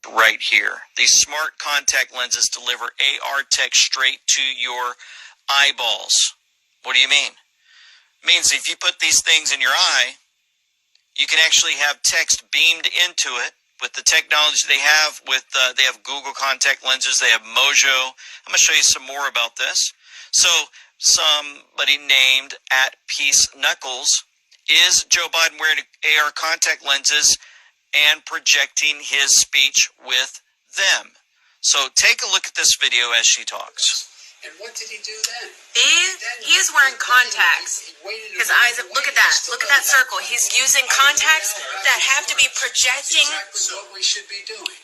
right here. These smart contact lenses deliver AR text straight to your eyeballs. What do you mean? It means if you put these things in your eye, you can actually have text beamed into it with the technology they have. They have Google contact lenses. They have Mojo. I'm going to show you some more about this. So somebody named @PeaceKnuckles is Joe Biden wearing AR contact lenses and projecting his speech with them. So take a look at this video as she talks. And what did he do then? He is wearing contacts. His eyes, look at that. Look at that circle. He's using contacts that have to be projecting. Exactly what we should be doing.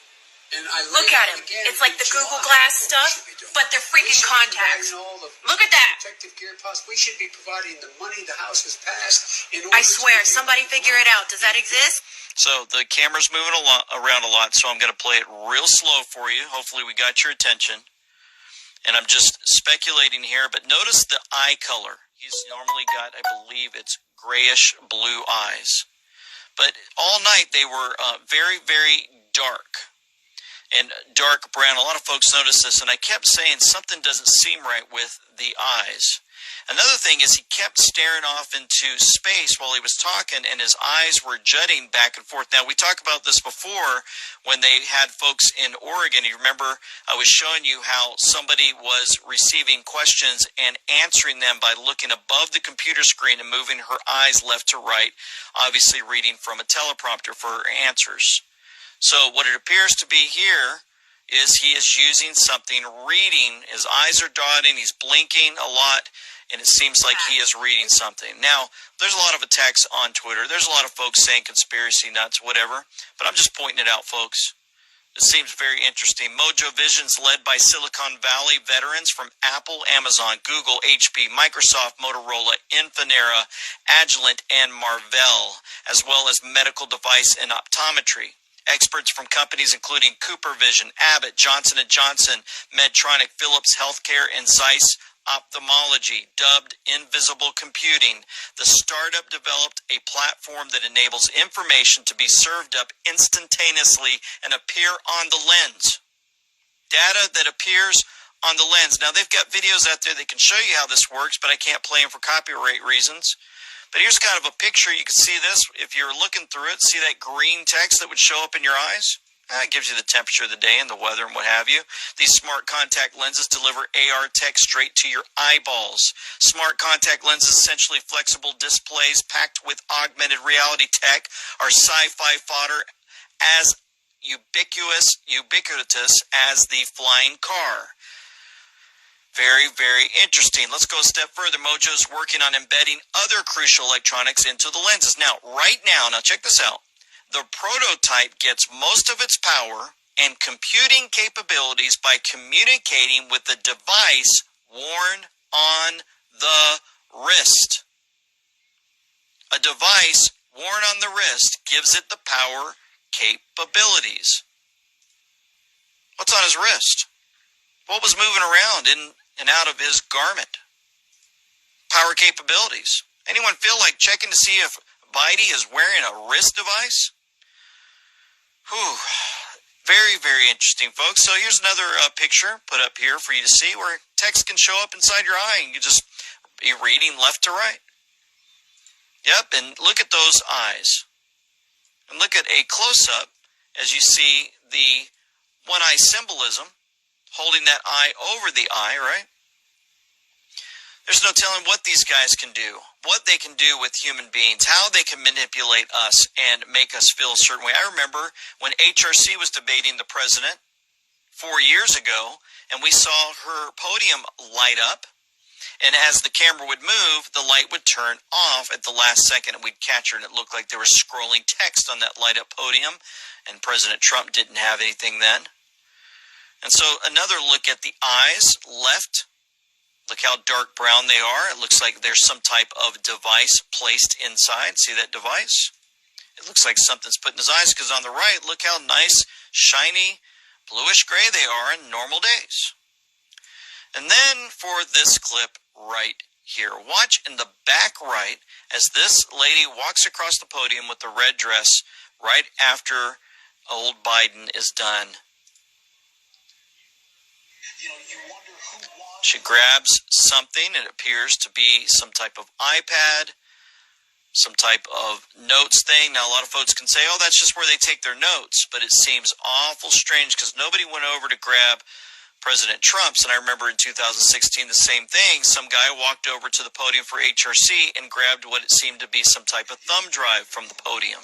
And Look at him. It's like the Google Glass stuff, but they're freaking contacts. Look at that. Protective gear possible. We should be providing the money the House has passed. I swear, somebody figure it out. Does that exist? So the camera's moving around a lot, so I'm going to play it real slow for you. Hopefully we got your attention. And I'm just speculating here, but notice the eye color. He's normally got, I believe it's grayish blue eyes. But all night they were very, very dark. And dark brown. A lot of folks noticed this, and I kept saying something doesn't seem right with the eyes. Another thing is he kept staring off into space while he was talking, and his eyes were jutting back and forth. Now, we talked about this before when they had folks in Oregon. You remember I was showing you how somebody was receiving questions and answering them by looking above the computer screen and moving her eyes left to right, obviously reading from a teleprompter for her answers. So what it appears to be here is he is using something, reading. His eyes are dotting, he's blinking a lot, and it seems like he is reading something. Now, there's a lot of attacks on Twitter. There's a lot of folks saying conspiracy nuts, whatever, but I'm just pointing it out, folks. It seems very interesting. Mojo Vision's led by Silicon Valley veterans from Apple, Amazon, Google, HP, Microsoft, Motorola, Infinera, Agilent, and Marvell, as well as medical device and optometry. Experts from companies including Cooper Vision, Abbott, Johnson & Johnson, Medtronic, Philips Healthcare, and Zeiss Ophthalmology, dubbed Invisible Computing. The startup developed a platform that enables information to be served up instantaneously and appear on the lens. Data that appears on the lens. Now, they've got videos out there that can show you how this works, but I can't play them for copyright reasons. But here's kind of a picture. You can see this. If you're looking through it, see that green text that would show up in your eyes? It gives you the temperature of the day and the weather and what have you. These smart contact lenses deliver AR text straight to your eyeballs. Smart contact lenses, essentially flexible displays packed with augmented reality tech, are sci-fi fodder as ubiquitous as the flying car. Very, very interesting. Let's go a step further. Mojo's working on embedding other crucial electronics into the lenses. Now check this out. The prototype gets most of its power and computing capabilities by communicating with the device worn on the wrist. A device worn on the wrist gives it the power capabilities. What's on his wrist? What was moving around in and out of his garment? Power capabilities. Anyone feel like checking to see if Biden is wearing a wrist device? Whew. Very, very interesting, folks. So here's another picture put up here for you to see where text can show up inside your eye and you just be reading left to right. Yep, and look at those eyes. And look at a close-up as you see the one-eye symbolism, holding that eye over the eye, right? There's no telling what these guys can do, what they can do with human beings, how they can manipulate us and make us feel a certain way. I remember when HRC was debating the president 4 years ago, and we saw her podium light up, and as the camera would move, the light would turn off at the last second, and we'd catch her, and it looked like there was scrolling text on that light-up podium, and President Trump didn't have anything then. And so another look at the eyes, left. Look how dark brown they are. It looks like there's some type of device placed inside. See that device? It looks like something's put in his eyes, because on the right, look how nice, shiny, bluish gray they are in normal days. And then for this clip right here, watch in the back right as this lady walks across the podium with the red dress right after old Biden is done. She grabs something. It appears to be some type of iPad, some type of notes thing. Now, a lot of folks can say, oh, that's just where they take their notes. But it seems awful strange because nobody went over to grab President Trump's. And I remember in 2016, the same thing. Some guy walked over to the podium for HRC and grabbed what it seemed to be some type of thumb drive from the podium.